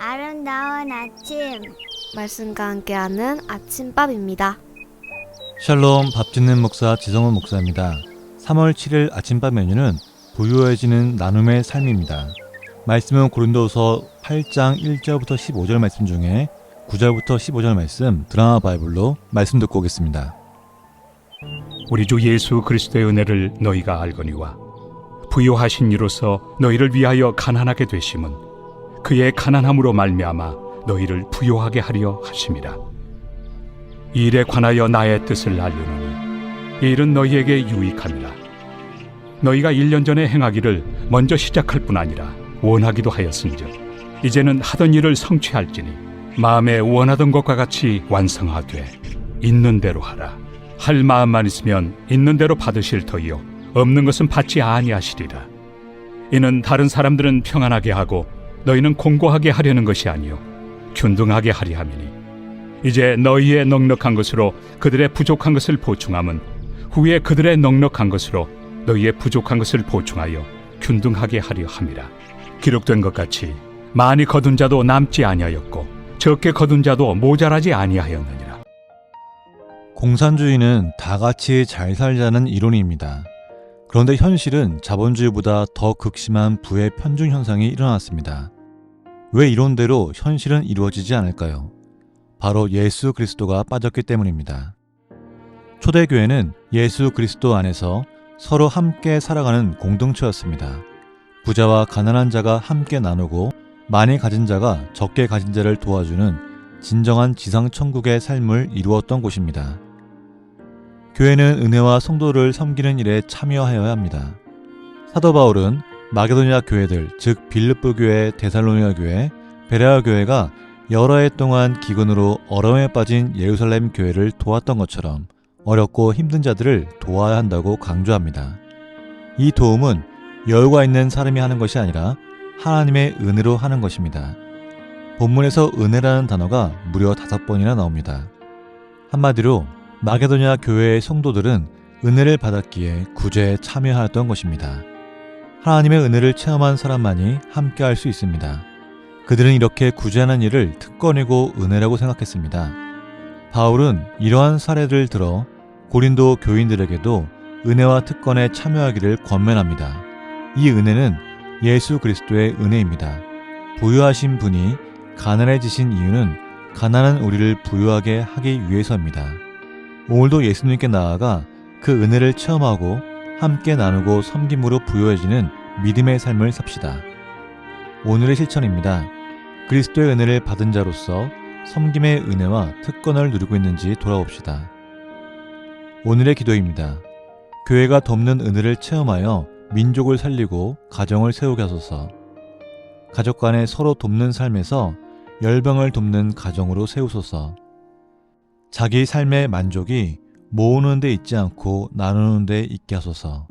아름다운 아침. 말씀과 함께하는 아침밥입니다. 샬롬 밥 짓는 목사 지성훈 목사입니다. 3월 7일 아침밥 메뉴는 부유해지는 나눔의 삶입니다. 말씀은 고린도후서 8장 1절부터 15절 말씀 중에 9절부터 15절 말씀 드라마 바이블로 말씀 듣고 오겠습니다. 우리 주 예수 그리스도의 은혜를 너희가 알거니와 부유하신 이로서 너희를 위하여 가난하게 되심은 그의 가난함으로 말미암아 너희를 부유하게 하려 하심이라. 이 일에 관하여 나의 뜻을 알려노니 이 일은 너희에게 유익함이라. 너희가 1년 전에 행하기를 먼저 시작할 뿐 아니라 원하기도 하였은즉 이제는 하던 일을 성취할지니 마음에 원하던 것과 같이 완성하되 있는 대로 하라. 할 마음만 있으면 있는 대로 받으실 터이요 없는 것은 받지 아니하시리라. 이는 다른 사람들은 평안하게 하고 너희는 공고하게 하려는 것이 아니요 균등하게 하리 함이니 이제 너희의 넉넉한 것으로 그들의 부족한 것을 보충함은 후에 그들의 넉넉한 것으로 너희의 부족한 것을 보충하여 균등하게 하려 함이라. 기록된 것 같이 많이 거둔 자도 남지 아니하였고 적게 거둔 자도 모자라지 아니하였느니라. 공산주의는 다 같이 잘 살자는 이론입니다. 그런데 현실은 자본주의보다 더 극심한 부의 편중 현상이 일어났습니다. 왜 이론대로 현실은 이루어지지 않을까요? 바로 예수 그리스도가 빠졌기 때문입니다. 초대교회는 예수 그리스도 안에서 서로 함께 살아가는 공동체였습니다. 부자와 가난한 자가 함께 나누고 많이 가진 자가 적게 가진 자를 도와주는 진정한 지상천국의 삶을 이루었던 곳입니다. 교회는 은혜와 성도를 섬기는 일에 참여하여야 합니다. 사도 바울은 마게도니아 교회들, 즉 빌립보 교회, 데살로니가 교회, 베레아 교회가 여러 해 동안 기근으로 어려움에 빠진 예루살렘 교회를 도왔던 것처럼 어렵고 힘든 자들을 도와야 한다고 강조합니다. 이 도움은 여유가 있는 사람이 하는 것이 아니라 하나님의 은혜로 하는 것입니다. 본문에서 은혜라는 단어가 무려 5번이나 나옵니다. 한마디로 마게도니아 교회의 성도들은 은혜를 받았기에 구제에 참여하였던 것입니다. 하나님의 은혜를 체험한 사람만이 함께 할 수 있습니다. 그들은 이렇게 구제하는 일을 특권이고 은혜라고 생각했습니다. 바울은 이러한 사례를 들어 고린도 교인들에게도 은혜와 특권에 참여하기를 권면합니다. 이 은혜는 예수 그리스도의 은혜입니다. 부유하신 분이 가난해지신 이유는 가난한 우리를 부유하게 하기 위해서입니다. 오늘도 예수님께 나아가 그 은혜를 체험하고 함께 나누고 섬김으로 부유해지는 믿음의 삶을 삽시다. 오늘의 실천입니다. 그리스도의 은혜를 받은 자로서 섬김의 은혜와 특권을 누리고 있는지 돌아봅시다. 오늘의 기도입니다. 교회가 돕는 은혜를 체험하여 민족을 살리고 가정을 세우게 하소서. 가족 간에 서로 돕는 삶에서 열방을 돕는 가정으로 세우소서. 자기 삶의 만족이 모으는 데 있지 않고 나누는 데 있게 하소서.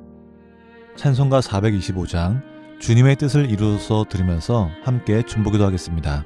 찬송가 425장 주님의 뜻을 이루소서 들으면서 함께 중보기도 하겠습니다.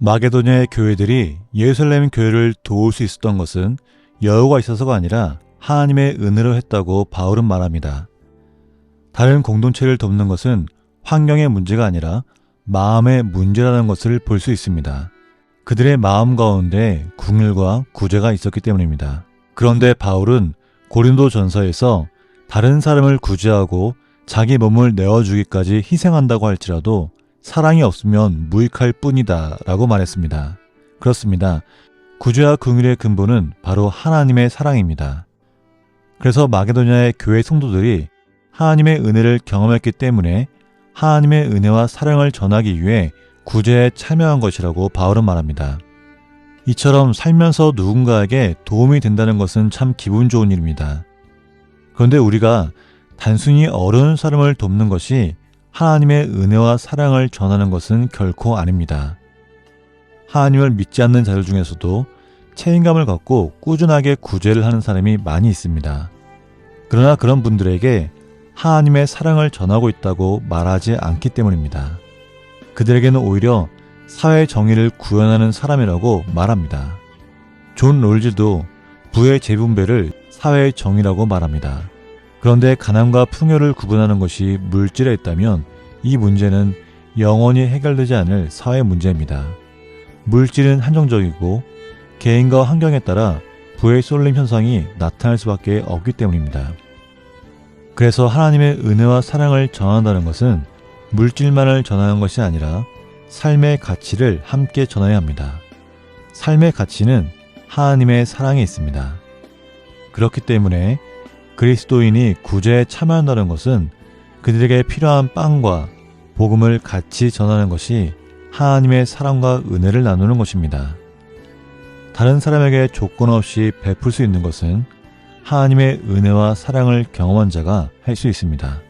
마게도냐의 교회들이 예루살렘 교회를 도울 수 있었던 것은 여유가 있어서가 아니라 하나님의 은혜로 했다고 바울은 말합니다. 다른 공동체를 돕는 것은 환경의 문제가 아니라 마음의 문제라는 것을 볼 수 있습니다. 그들의 마음 가운데 궁일과 구제가 있었기 때문입니다. 그런데 바울은 고린도 전서에서 다른 사람을 구제하고 자기 몸을 내어주기까지 희생한다고 할지라도 사랑이 없으면 무익할 뿐이다 라고 말했습니다. 그렇습니다. 구제와 긍휼의 근본은 바로 하나님의 사랑입니다. 그래서 마게도냐의 교회 성도들이 하나님의 은혜를 경험했기 때문에 하나님의 은혜와 사랑을 전하기 위해 구제에 참여한 것이라고 바울은 말합니다. 이처럼 살면서 누군가에게 도움이 된다는 것은 참 기분 좋은 일입니다. 그런데 우리가 단순히 어려운 사람을 돕는 것이 하나님의 은혜와 사랑을 전하는 것은 결코 아닙니다. 하나님을 믿지 않는 자들 중에서도 책임감을 갖고 꾸준하게 구제를 하는 사람이 많이 있습니다. 그러나 그런 분들에게 하나님의 사랑을 전하고 있다고 말하지 않기 때문입니다. 그들에게는 오히려 사회 정의를 구현하는 사람이라고 말합니다. 존 롤즈도 부의 재분배를 사회의 정의라고 말합니다. 그런데 가난과 풍요를 구분하는 것이 물질에 있다면 이 문제는 영원히 해결되지 않을 사회 문제입니다. 물질은 한정적이고 개인과 환경에 따라 부의 쏠림 현상이 나타날 수밖에 없기 때문입니다. 그래서 하나님의 은혜와 사랑을 전한다는 것은 물질만을 전하는 것이 아니라 삶의 가치를 함께 전해야 합니다. 삶의 가치는 하나님의 사랑에 있습니다. 그렇기 때문에 그리스도인이 구제에 참여한다는 것은 그들에게 필요한 빵과 복음을 같이 전하는 것이 하나님의 사랑과 은혜를 나누는 것입니다. 다른 사람에게 조건 없이 베풀 수 있는 것은 하나님의 은혜와 사랑을 경험한 자가 할 수 있습니다.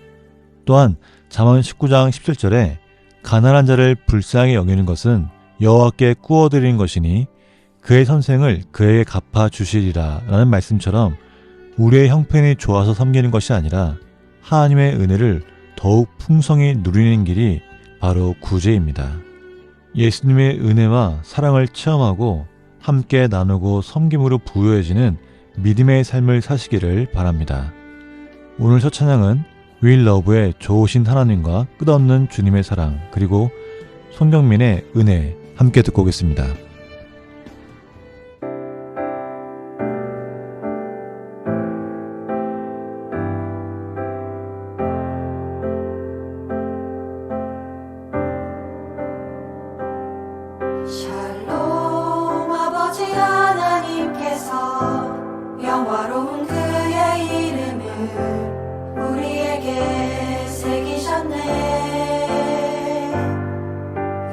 또한 잠언 19장 17절에 가난한 자를 불쌍히 여기는 것은 여호와께 꾸어드리는 것이니 그의 선생을 그에게 갚아 주시리라 라는 말씀처럼 우리의 형편이 좋아서 섬기는 것이 아니라 하나님의 은혜를 더욱 풍성히 누리는 길이 바로 구제입니다. 예수님의 은혜와 사랑을 체험하고 함께 나누고 섬김으로 부유해지는 믿음의 삶을 사시기를 바랍니다. 오늘 첫 찬양은 윌 러브의 좋으신 하나님과 끝없는 주님의 사랑, 그리고 손경민의 은혜 함께 듣고 오겠습니다. 샬롬 아버지 하나님께서 영화로운 그의 이름을 우리에게 새기셨네.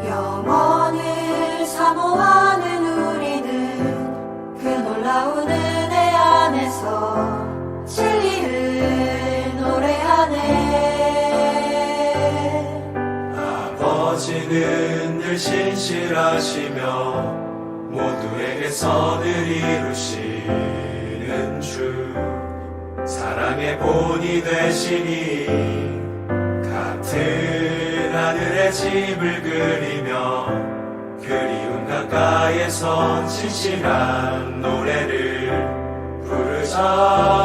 영원을 사모하는 우리는 그 놀라운 은혜 안에서 진리를 노래하네. 아버지는 늘 신실하시며 모두에게 선을 이루시는 주, 사랑의 본이 되시니 같은 하늘의 집을 그리며 그리운 가까이에서 진실한 노래를 부르자.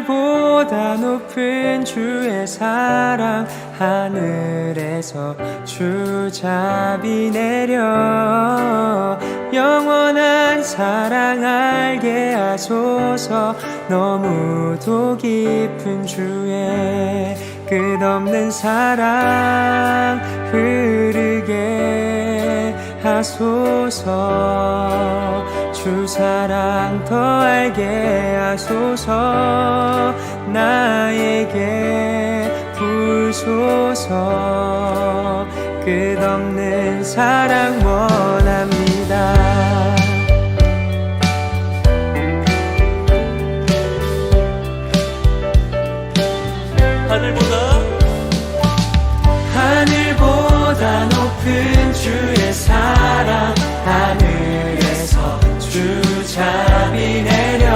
하늘보다 높은 주의 사랑 하늘에서 주잡이 내려 영원한 사랑 알게 하소서 너무도 깊은 주의 끝없는 사랑 흐르게 하소서 주 사랑 더 알게 하소서 나에게 부소서 끝없는 사랑 원합니다. 하늘보다 높은 주의 사랑 하늘에서 주잡이 내려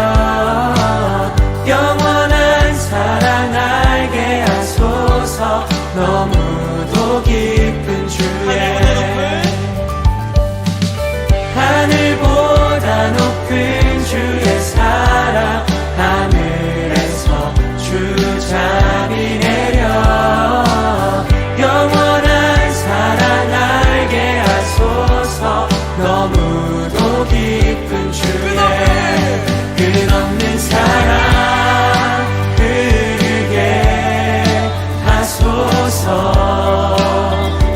영원한 사랑 알게 하소서 너무도 깊은 주의 하늘보다 높은 주의 사랑 하늘에서 주잡이 내려 영원한 사랑 알게 하소서 너무도 깊은 주의 끝없는 사랑 흐르게 하소서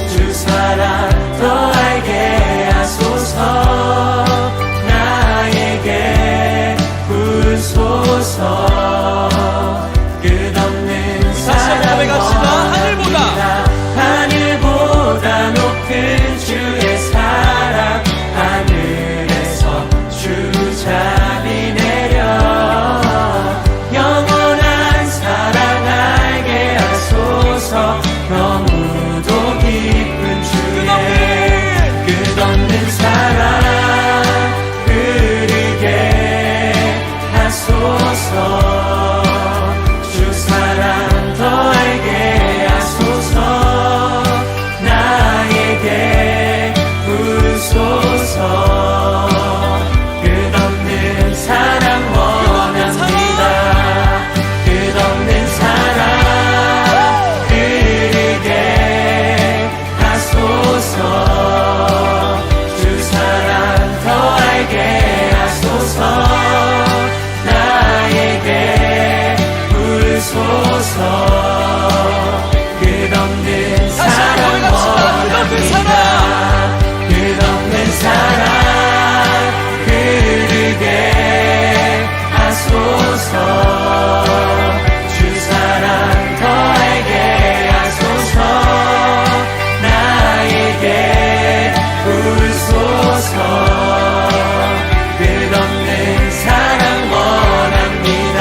주 사랑 더 알게 하소서 나에게 부소서 끝없는 사랑 원합니다. 하늘보다 높은 주의 사랑 하늘에서 주잡이 내려 영원한 사랑 알게 하소서 너무도 깊은 주의 끝없는 사랑 흐르게 하소서 주 사랑 더 알게 하소서 나에게 부소서 끝없는 사랑 원합니다. 끝없는 사랑 흐르게 하소서 주 사랑 더 알게 하소서 나에게 부소서 끝없는 사랑 원합니다. 끝없는 사랑 흐르게 하소서 주 사랑 더 알게 하소서 나에게 부소서 끝없는 사랑 원합니다.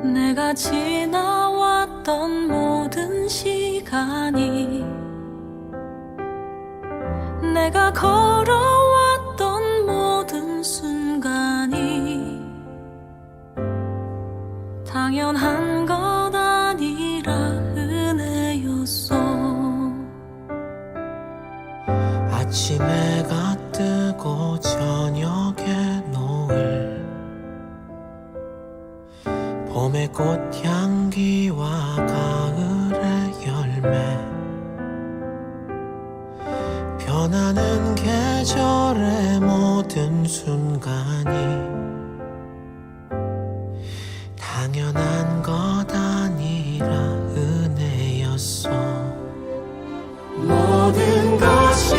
내가 지나왔던 모든 시간이, 내가 걸어왔던 모든 순간이 당연한 것 아니라 은혜였어. 아침 해가 뜨고 저녁에 노을, 봄의 꽃향기와 가을의 열매, 변하는 계절의 모든 순간이 당연한 것 아니라 은혜였어. 모든 것이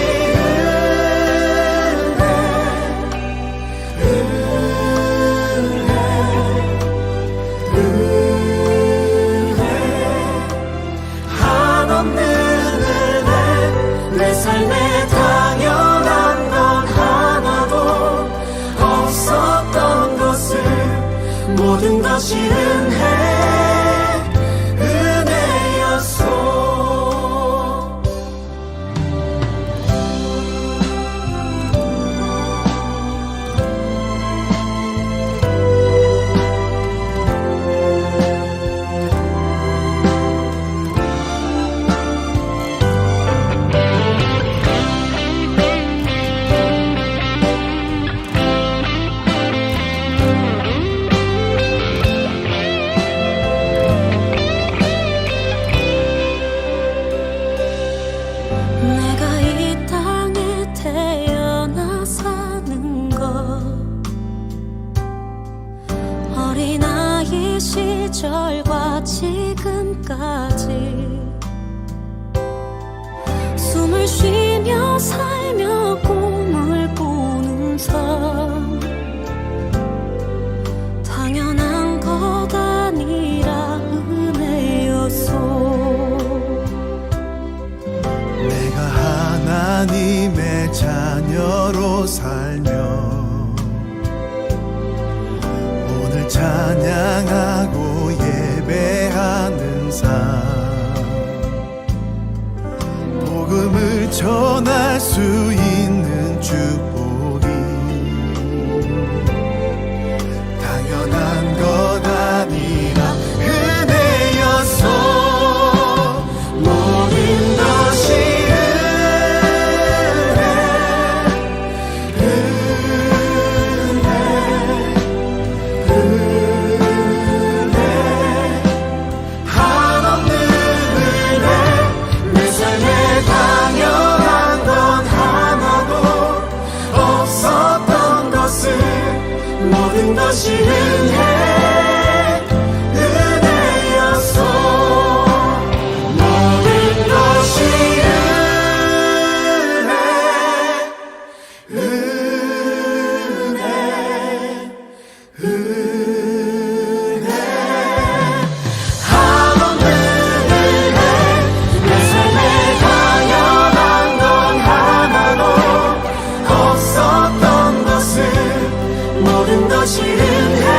한없는 은혜, 내 삶에 당연한 건 하나도 없었던 것을, 모든 것이 은혜였어. 내가 이 땅에 태어나 사는 것, 어린아이 시절과 지금까지 숨을 쉬며 살며 꿈을 꾸는 삶, 당연한 것 아니라 은혜였어. 내가 하나님의 자녀로 살며 오늘 찬양하고 예배하는 삶, 복음을 전할 수 있는 축복이 당연한 것 아니라 은혜였어. 모든 것이 모든 것이 은혜였어. 모든 것이 은혜. 한없는 은혜, 내 삶에 당연한 건 하나도 없었던 것을, 모든 것이 은혜였어.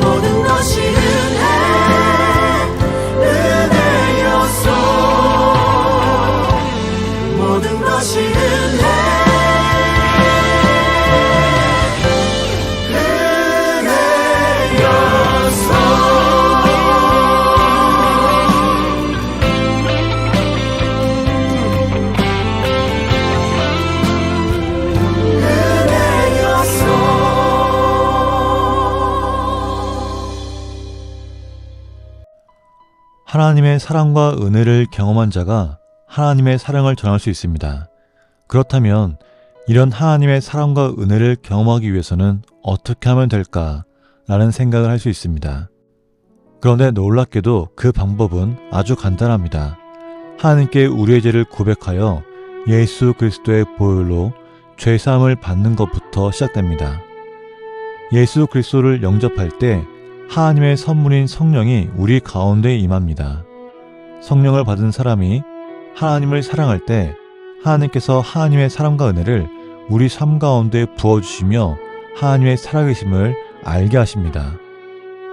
모든 것이 은혜였어. 모든 것이 은혜였어. 하나님의 사랑과 은혜를 경험한 자가 하나님의 사랑을 전할 수 있습니다. 그렇다면 이런 하나님의 사랑과 은혜를 경험하기 위해서는 어떻게 하면 될까라는 생각을 할 수 있습니다. 그런데 놀랍게도 그 방법은 아주 간단합니다. 하나님께 우리의 죄를 고백하여 예수 그리스도의 보혈로 죄사함을 받는 것부터 시작됩니다. 예수 그리스도를 영접할 때 하나님의 선물인 성령이 우리 가운데 임합니다. 성령을 받은 사람이 하나님을 사랑할 때 하나님께서 하나님의 사랑과 은혜를 우리 삶 가운데 부어주시며 하나님의 살아계심을 알게 하십니다.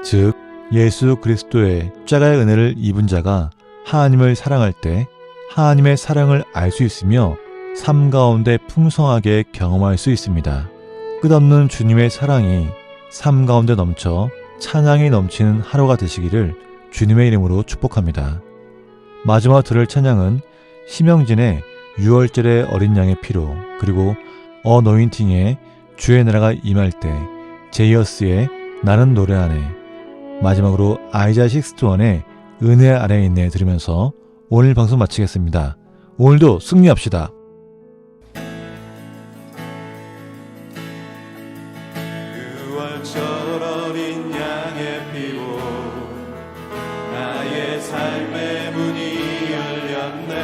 즉 예수 그리스도의 십자가의 은혜를 입은 자가 하나님을 사랑할 때 하나님의 사랑을 알 수 있으며 삶 가운데 풍성하게 경험할 수 있습니다. 끝없는 주님의 사랑이 삶 가운데 넘쳐 찬양이 넘치는 하루가 되시기를 주님의 이름으로 축복합니다. 마지막 들을 찬양은 심영진의 6월절의 어린 양의 피로, 그리고 어노인팅의 주의 나라가 임할 때, 제이어스의 나는 노래하네, 마지막으로 아이자 61의 은혜 아래에 있네 들으면서 오늘 방송 마치겠습니다. 오늘도 승리합시다. 6월절 어린 양의 피로 나의 삶의 문이 열렸네.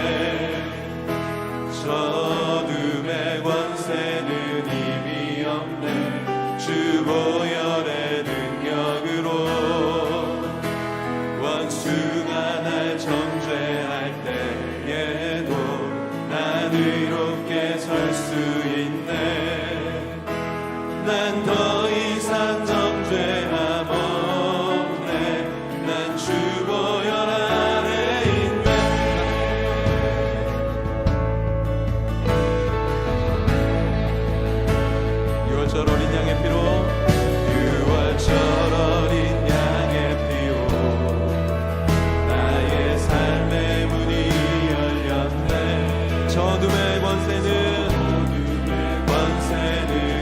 어둠의 권세는 힘이 없네. 주 보혈의 능력으로 원수가 날 정죄할 때에도 난 의롭게 설 수 있네. 난 더 이상 정죄함 없네. 난 주 보혈 아래 있네. 6월절 어린 양의 피로, 6월절 어린 양의 피로 나의 삶의 문이 열렸네. 어둠의 권세는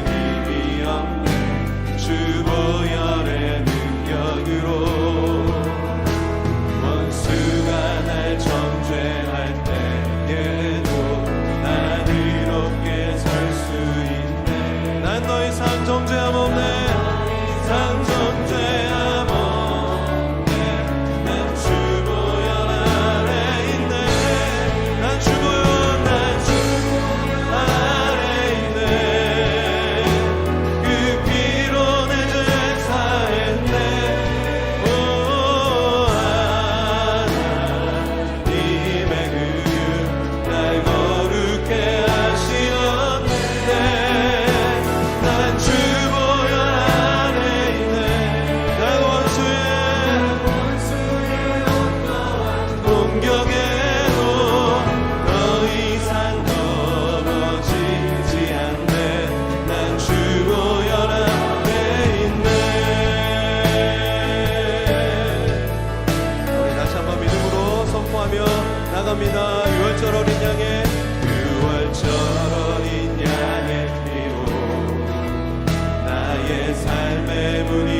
힘이 없네. 주 보혈의 능력으로 원수가 날 정죄할 때에도 난 의롭게 설 수 있네. 난 더 이상 정죄함 없네. 이상 정죄함 없네. 난 주 보혈 아래 있네. 난 주 보혈, 난 주 아래 있네. 그 피로 내 죄 사했네. 오 하나님의 그 날 거룩해 하시었네. 난 주 보혈 아래 있네. 난 원수의 어떠한 공격에도 더 이상 넘어지지 않네. 난 주 보혈 아래 있네. 우리 다시 한번 믿음으로 선포하며 나갑니다. 6월절 어린 양의, 6월절 어린 양의 피로 나의 삶의 문이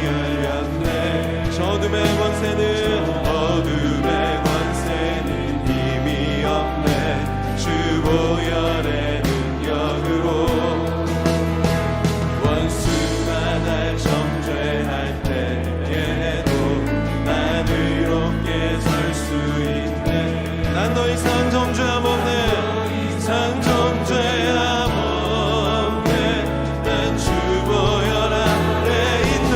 열렸네. 어둠의 권세는 힘이 없네. 주 보혈의 능력으로 원수가 날 정죄할 때에도 난 의롭게 설 수 있네. 난 더 이상 정죄함 없네. 이상 정죄함 없네. 난 주 보혈 아래 있네.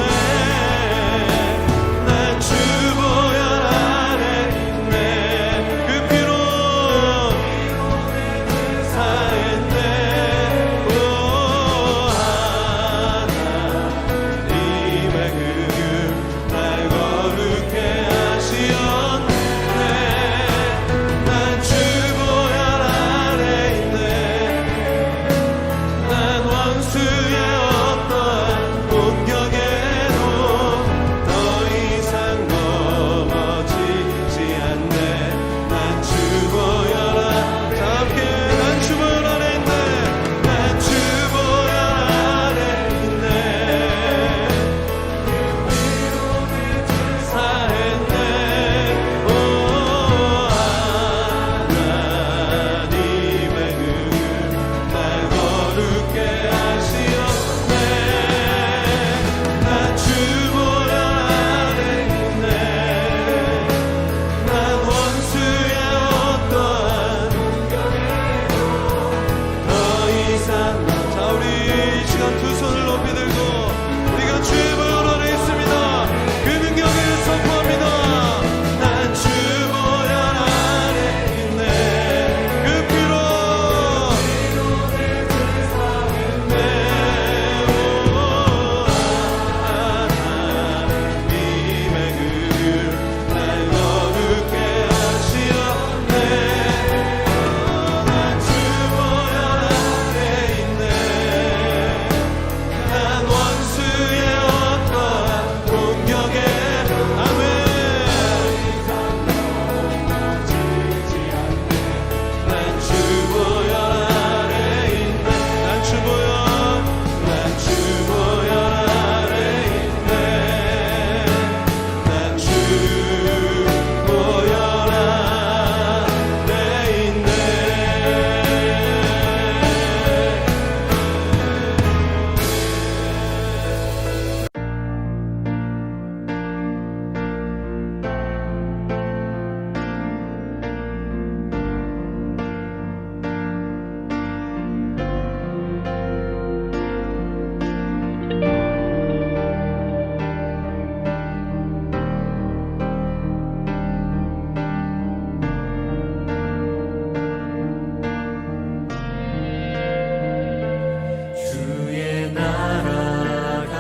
나라가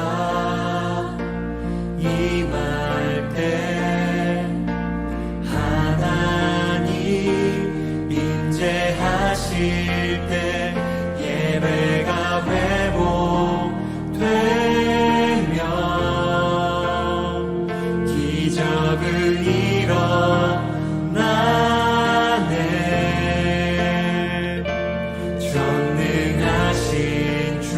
임할 때 하나님 임재하실 때 예배가 회복되면 기적은 일어나네. 전능하신 주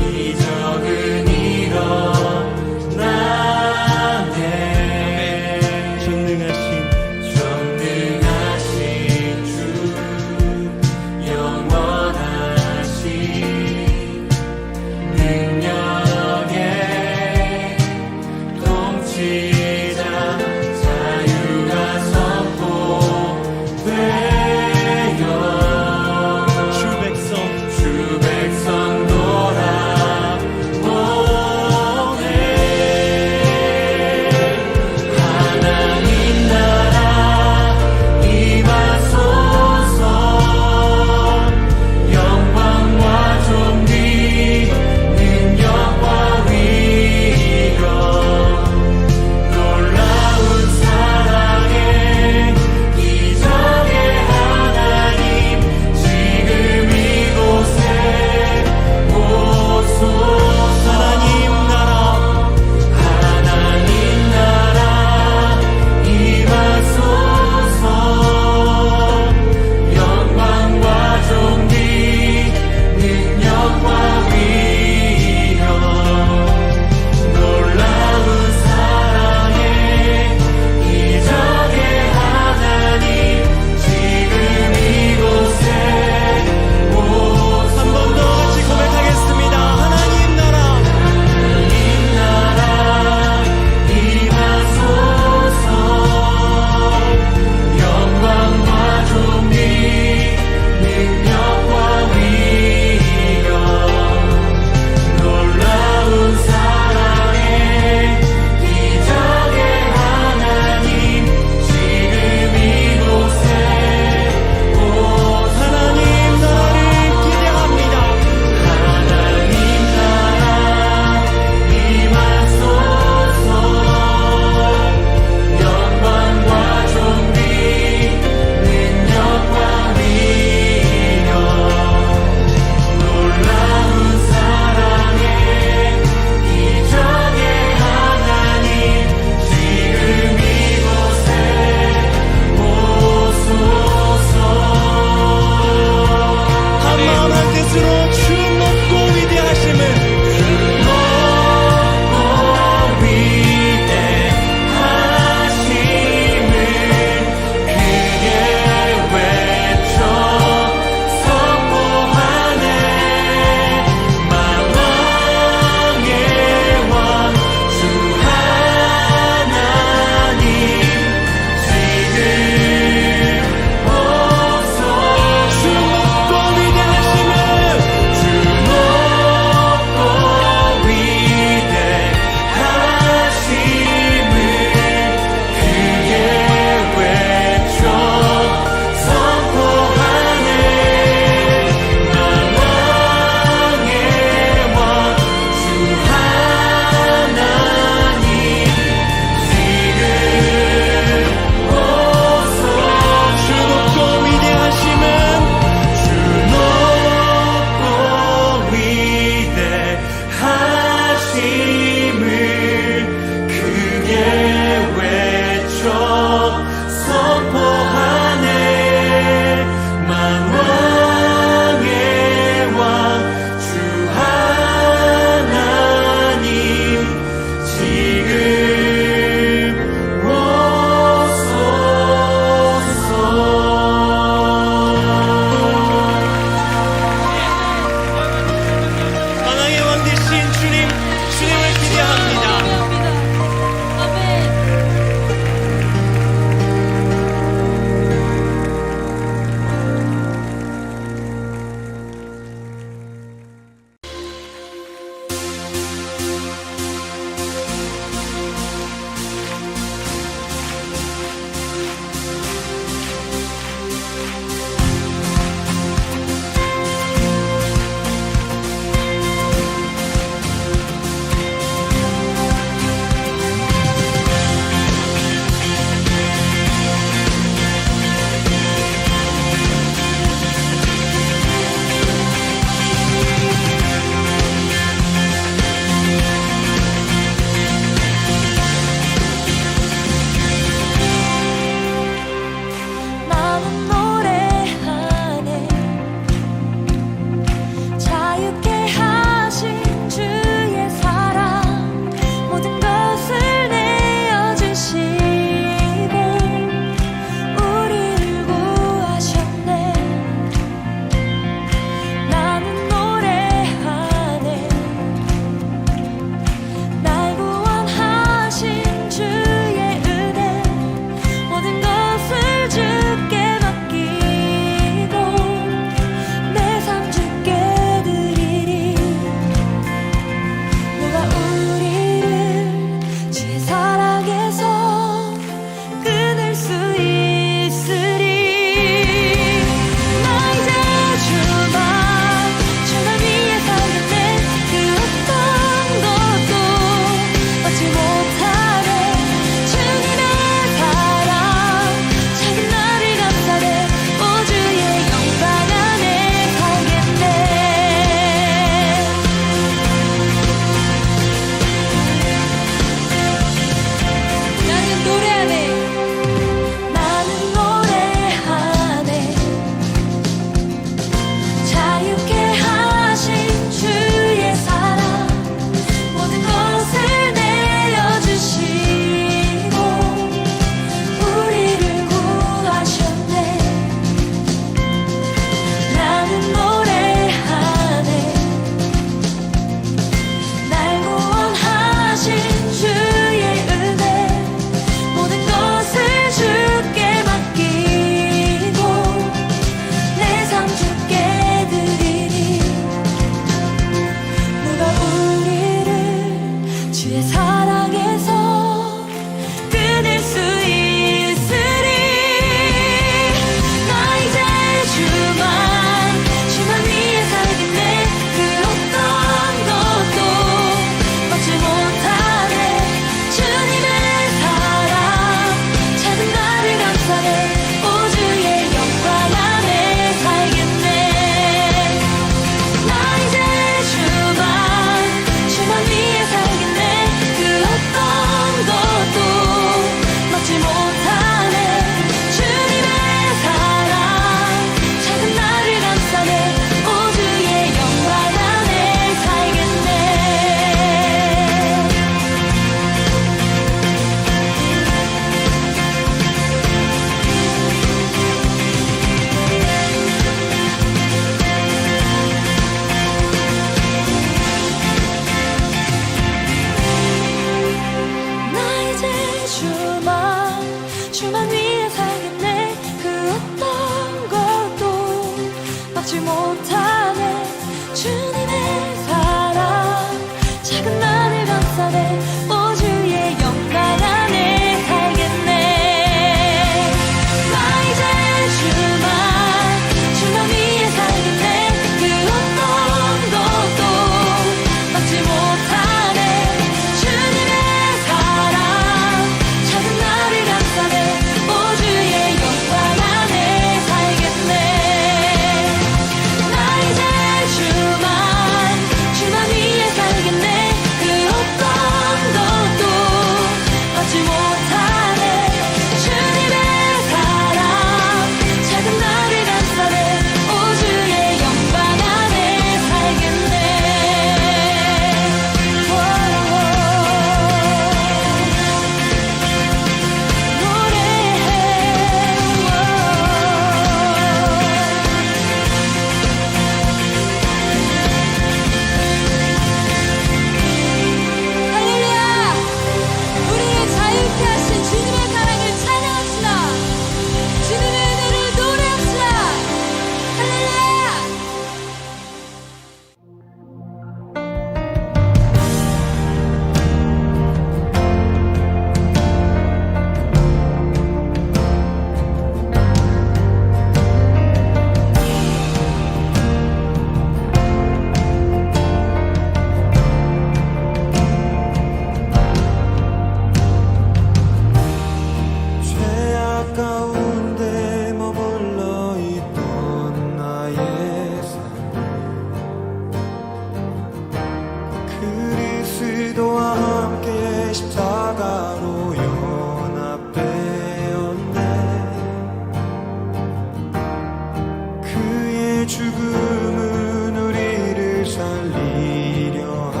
그의 죽음은 우리를 살리려 함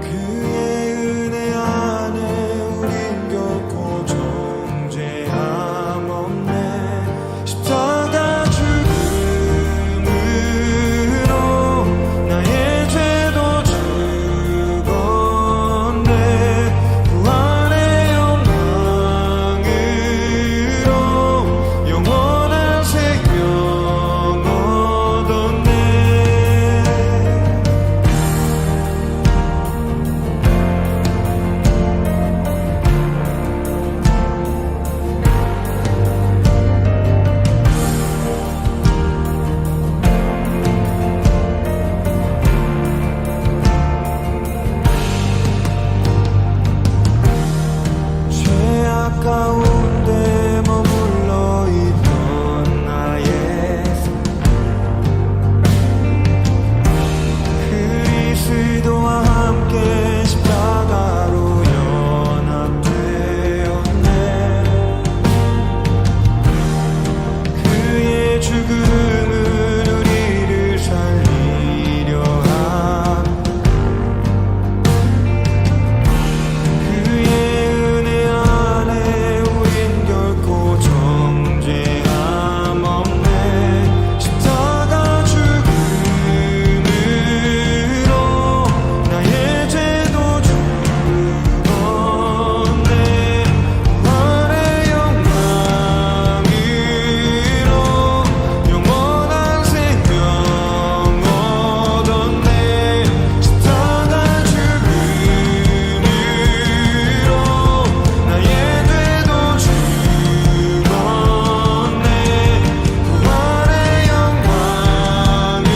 그의 은혜 안에 우린 결코 정죄함 없네 십자가 죽음으로 나의 죄도 죽었네 부활의 영광으로 영원한 생명 얻었네 죄악 가운데 머물러 있던 나의 삶 그리스도와 함께 십자가로 연합되었네 그의 죽음은 우리를 살리려 함 그의 은혜 안에 우린 결코 정죄함 없네 십자가 죽음으로 나의 죄도 죽었네 부활의 영광으로 영원한 생명 얻었네 십자가 죽음으로 나의 죄도 죽었네 부활의 영광으로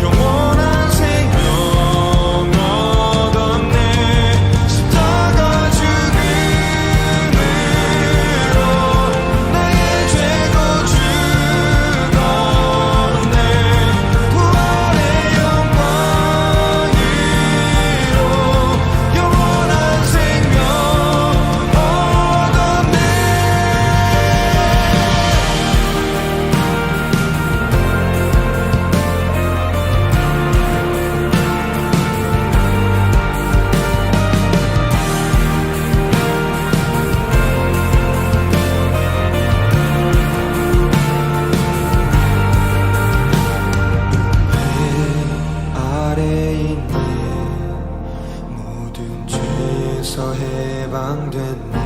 영원한 생명 얻었네 십자가 죽음으로 나의 죄도 죽었네 부활의 영광으로 영원한 생명 얻었네 아래 있네 모든 죄에서 해방됐네